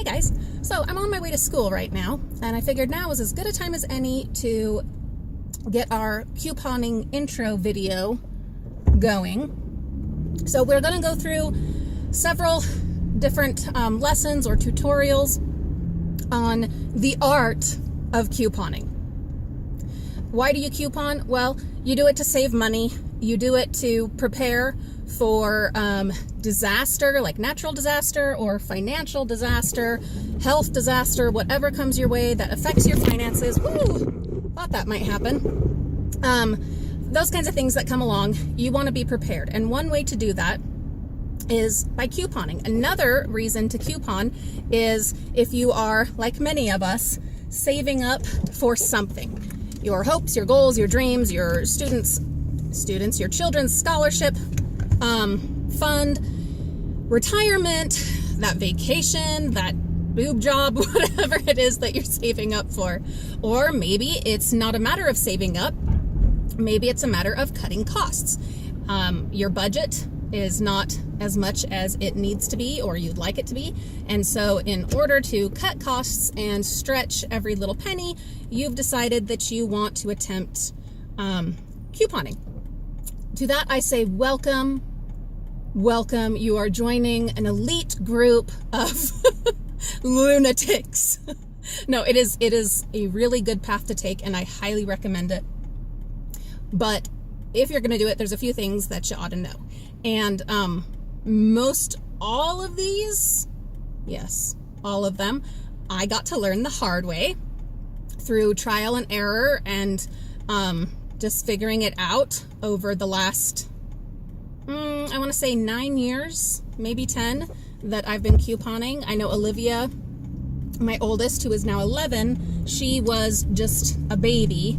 guys, so I'm on my way to school right now, and I figured now was as good a time as any to get our couponing intro video going. So we're going to go through several different lessons or tutorials on the art of couponing. Why do you coupon? Well, you do it to save money. You do it to prepare for disaster, like natural disaster or financial disaster, health disaster, whatever comes your way that affects your finances. Woo! Thought that might happen. Those kinds of things that come along, you want to be prepared. And one way to do that is by couponing. Another reason to coupon is if you are, like many of us, saving up for something. Your hopes, your goals, your dreams, your students, your children's scholarship, fund, retirement, that vacation, that boob job, whatever it is that you're saving up for. Or maybe it's not a matter of saving up. Maybe it's a matter of cutting costs. Your budget is not as much as it needs to be or you'd like it to be. And so in order to cut costs and stretch every little penny, you've decided that you want to attempt couponing. To that I say welcome, welcome. You are joining an elite group of lunatics. No, it is a really good path to take, and I highly recommend it. But if you're going to do it, there's a few things that you ought to know. And most all of these, yes, all of them, I got to learn the hard way through trial and error and just figuring it out over the last, I want to say 9 years, maybe 10, that I've been couponing. I know Olivia, my oldest, who is now 11, she was just a baby.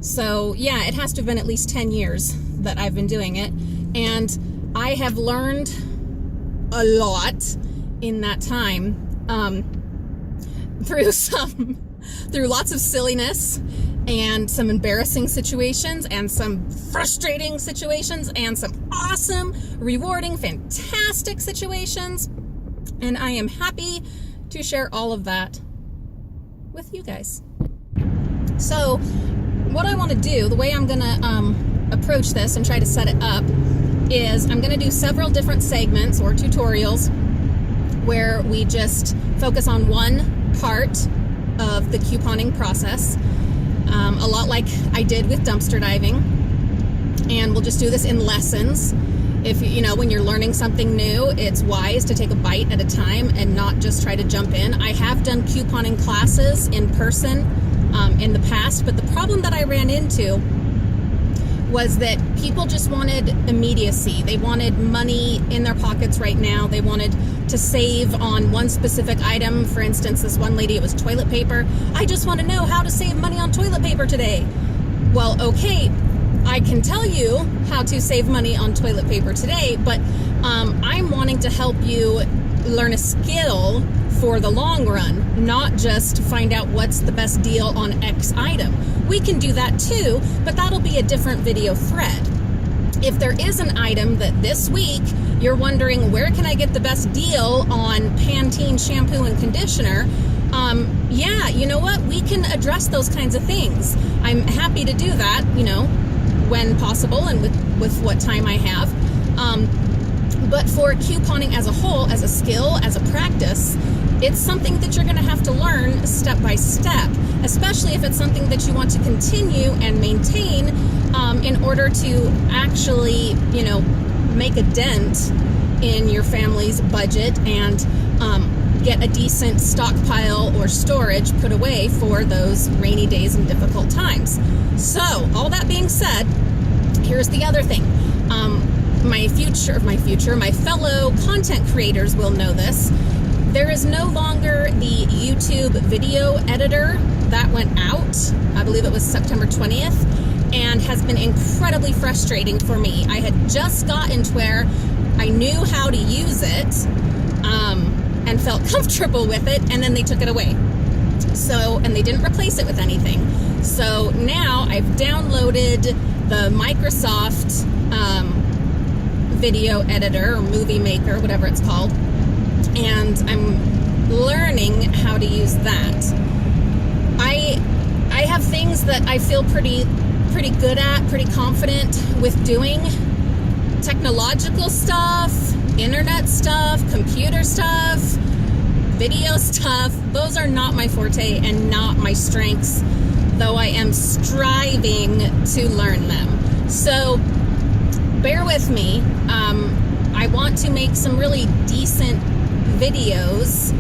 So yeah, it has to have been at least 10 years that I've been doing it. And I have learned a lot in that time, through lots of silliness and some embarrassing situations and some frustrating situations and some awesome, rewarding, fantastic situations. And I am happy to share all of that with you guys. So what I want to do, the way I'm going to approach this and try to set it up is I'm going to do several different segments or tutorials where we just focus on one part of the couponing process, a lot like I did with dumpster diving. And we'll just do this in lessons. If you know, when you're learning something new, it's wise to take a bite at a time and not just try to jump in. I have done couponing classes in person in the past, but the problem that I ran into was that people just wanted immediacy. They wanted money in their pockets right now. They wanted to save on one specific item. For instance, this one lady, it was toilet paper. I just want to know how to save money on toilet paper today. Well, okay, I can tell you how to save money on toilet paper today, but I'm wanting to help you learn a skill for the long run, not just find out what's the best deal on X item. We can do that too, but that'll be a different video thread. If there is an item that this week you're wondering, where can I get the best deal on Pantene shampoo and conditioner? Yeah, you know what? We can address those kinds of things. I'm happy to do that, you know, when possible and with what time I have. But for couponing as a whole, as a skill, as a practice, it's something that you're going to have to learn step by step, especially if it's something that you want to continue and maintain in order to actually, you know, make a dent in your family's budget and get a decent stockpile or storage put away for those rainy days and difficult times. So, all that being said, here's the other thing. My fellow content creators will know this. There is no longer the YouTube video editor that went out. I believe it was September 20th, and has been incredibly frustrating for me. I had just gotten to where I knew how to use it and felt comfortable with it, and then they took it away. So, and they didn't replace it with anything. So now I've downloaded the Microsoft video editor or movie maker, whatever it's called, and I'm learning learning how to use that. I have things that I feel pretty good at, pretty confident with doing. Technological stuff, internet stuff, computer stuff, video stuff, those are not my forte and not my strengths, though I am striving to learn them. So bear with me. I want to make some really decent videos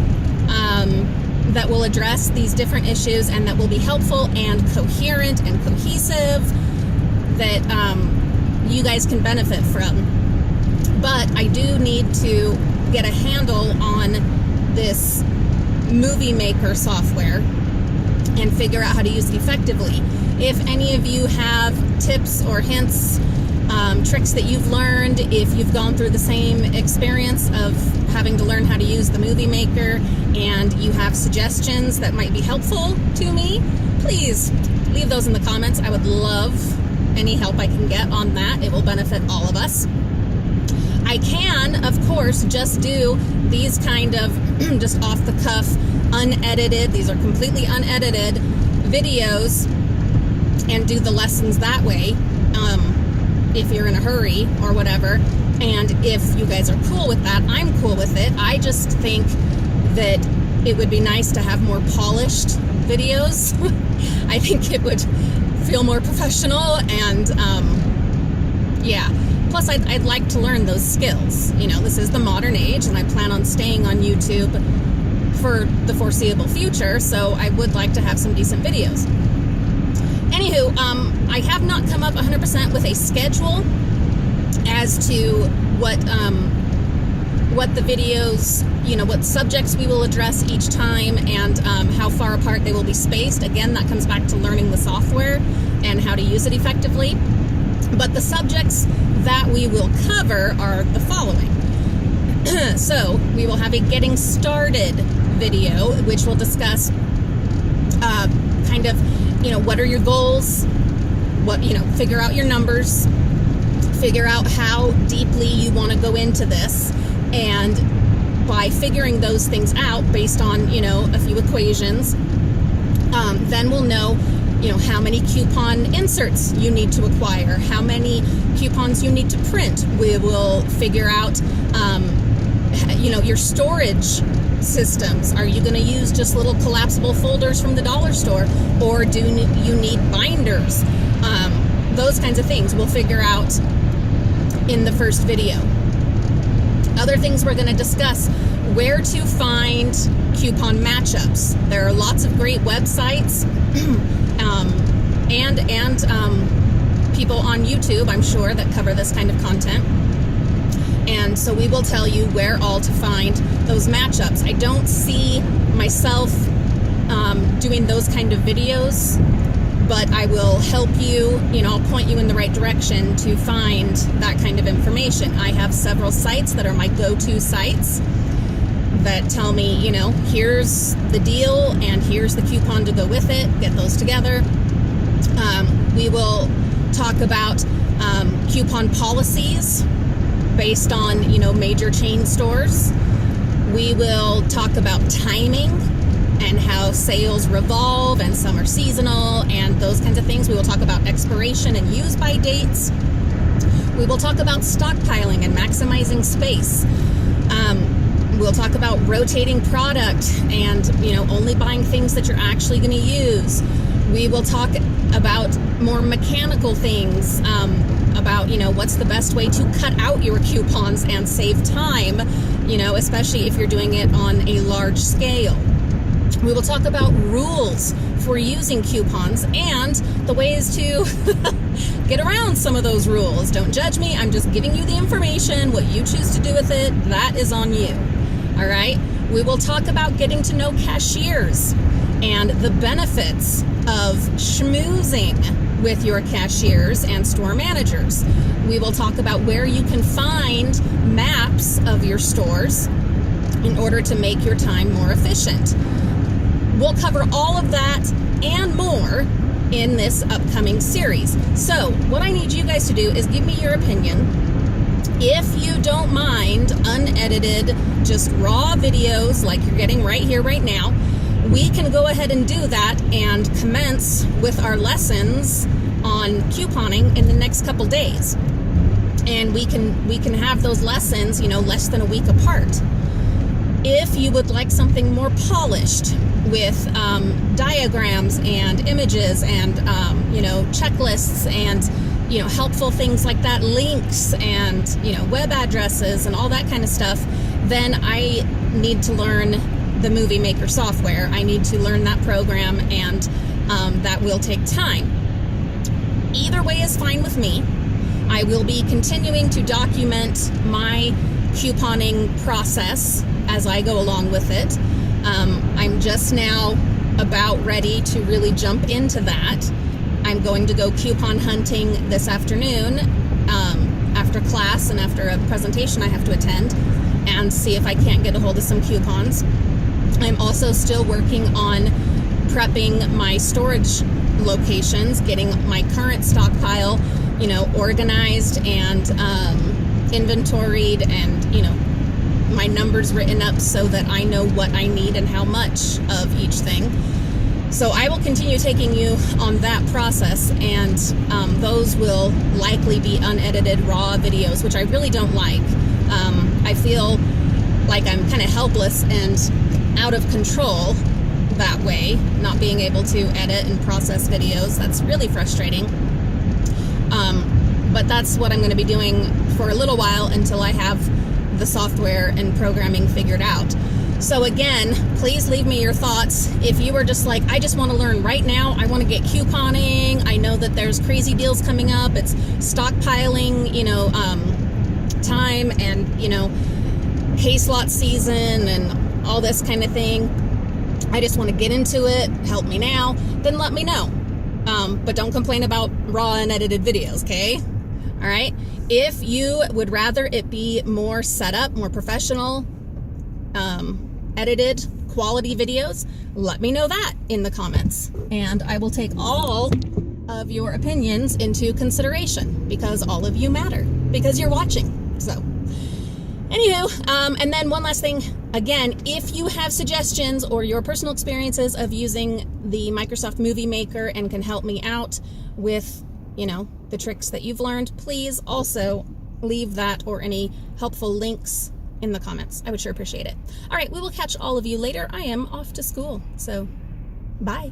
that will address these different issues and that will be helpful and coherent and cohesive, that you guys can benefit from. But I do need to get a handle on this Movie Maker software and figure out how to use it effectively. If any of you have tips or hints, tricks that you've learned, if you've gone through the same experience of having to learn how to use the Movie Maker and you have suggestions that might be helpful to me, please leave those in the comments. I would love any help I can get on that. It will benefit all of us. I can, of course, just do these kind of just off the cuff, unedited, these are completely unedited videos, and do the lessons that way, if you're in a hurry or whatever. And if you guys are cool with that, I'm cool with it. I just think that it would be nice to have more polished videos. I think it would feel more professional, and yeah. Plus, I'd like to learn those skills. You know, this is the modern age, and I plan on staying on YouTube for the foreseeable future, so I would like to have some decent videos. Anywho, I have not come up 100% with a schedule as to what the videos, you know, what subjects we will address each time, and how far apart they will be spaced. Again, that comes back to learning the software and how to use it effectively. But the subjects that we will cover are the following. So we will have a getting started video, which will discuss kind of, you know, what are your goals, what, you know, figure out your numbers, figure out how deeply you want to go into this, and by figuring those things out based on, you know, a few equations, then we'll know, you know, how many coupon inserts you need to acquire, how many coupons you need to print. We will figure out, you know, your storage systems. Are you going to use just little collapsible folders from the dollar store, or do you need binders? Those kinds of things we'll figure out in the first video. Other things we're going to discuss: where to find coupon matchups. There are lots of great websites and people on YouTube, I'm sure, that cover this kind of content. And so we will tell you where all to find those matchups. I don't see myself doing those kind of videos, but I will help you, you know, I'll point you in the right direction to find that kind of information. I have several sites that are my go-to sites that tell me, you know, here's the deal and here's the coupon to go with it. Get those together. We will talk about coupon policies based on, you know, major chain stores. We will talk about timing and how sales revolve, and some are seasonal, and those kinds of things. We will talk about expiration and use by dates. We will talk about stockpiling and maximizing space. We'll talk about rotating product and, you know, only buying things that you're actually going to use. We will talk about more mechanical things, about, you know, what's the best way to cut out your coupons and save time, you know, especially if you're doing it on a large scale. We will talk about rules for using coupons and the ways to get around some of those rules. Don't judge me. I'm just giving you the information. What you choose to do with it, that is on you. All right? We will talk about getting to know cashiers and the benefits of schmoozing with your cashiers and store managers. We will talk about where you can find maps of your stores in order to make your time more efficient. We'll cover all of that and more in this upcoming series. So what I need you guys to do is give me your opinion If you don't mind unedited, just raw videos like you're getting right here, right now, we can go ahead and do that and commence with our lessons on couponing in the next couple days. And we can have those lessons, less than a week apart. If you would like something more polished with diagrams and images and checklists and helpful things like that, links and web addresses and all that kind of stuff, then I need to learn the Movie Maker software. I need to learn that program, and that will take time. Either way is fine with me. I will be continuing to document my couponing process as I go along with it. I'm just now about ready to really jump into that. I'm going to go coupon hunting this afternoon after class and after a presentation I have to attend, and see if I can't get a hold of some coupons. I'm also still working on prepping my storage locations, getting my current stockpile, organized and inventoried, and my numbers written up so that I know what I need and how much of each thing. So I will continue taking you on that process, and those will likely be unedited raw videos, which I really don't like. I feel like I'm kind of helpless and out of control that way, not being able to edit and process videos. That's really frustrating. But that's what I'm going to be doing for a little while until I have the software and programming figured out. So again, please leave me your thoughts. If you are just like, I just want to learn right now, I want to get couponing, I know that there's crazy deals coming up, it's stockpiling, time and, case lot season and all this kind of thing. I just want to get into it, help me now, then let me know. But don't complain about raw and edited videos, okay? All right. If you would rather it be more set up, more professional, edited quality videos, let me know that in the comments, and I will take all of your opinions into consideration, because all of you matter, because you're watching. So anywho, and then one last thing, again, if you have suggestions or your personal experiences of using the Microsoft Movie Maker and can help me out with, the tricks that you've learned, please also leave that or any helpful links in the comments. I would sure appreciate it. All right, we will catch all of you later. I am off to school, so bye.